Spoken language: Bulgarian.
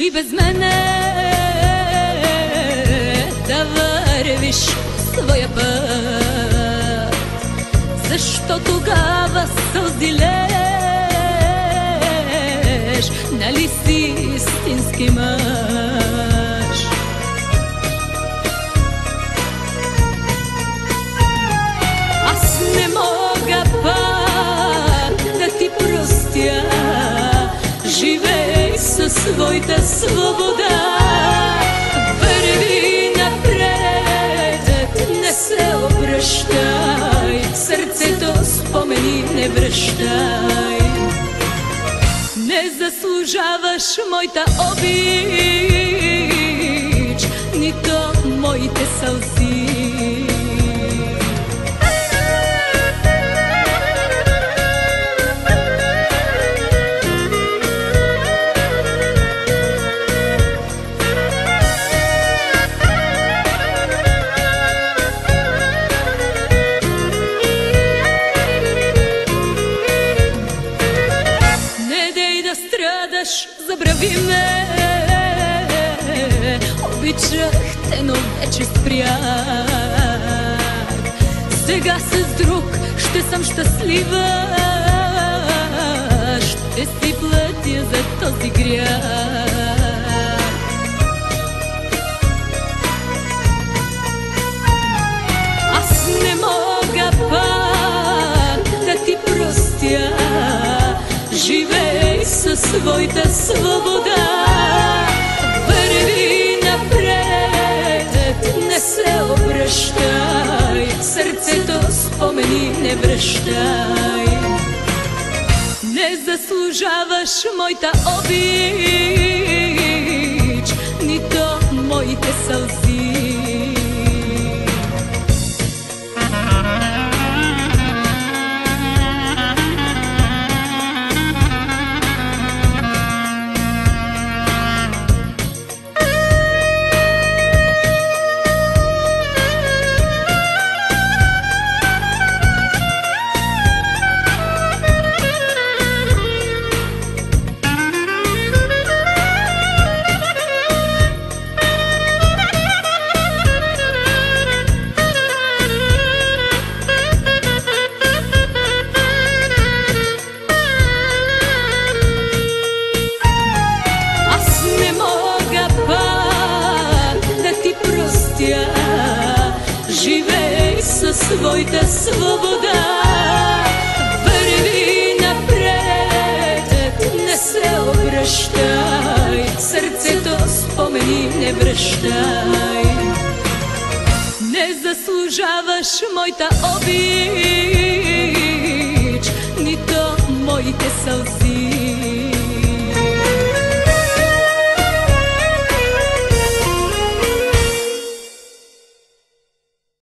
и без мене да вървиш своя път. Защо тогава сълзи лееш? Нали си истински мъж? Аз не мога пак да ти простя. Живей със своята свобода. Върви напред, не се обръщай. Сърцето спомени не връщай. Не заслужаваш моята обич, нито моите сълзи. Забрави ме, обичах те, но вече спрях. Сега с друг ще съм щастлива, ще си платя за този грях. Аз не мога пак да ти простя. Живей със своята свобода. Върви напред, не се обръщай. Сърцето спомени не връщай. Не заслужаваш моята обич, нито моите сълзи. Живей със своята свобода. Върви напред, не се обръщай. Сърцето спомени не връщай. Не заслужаваш моята обич,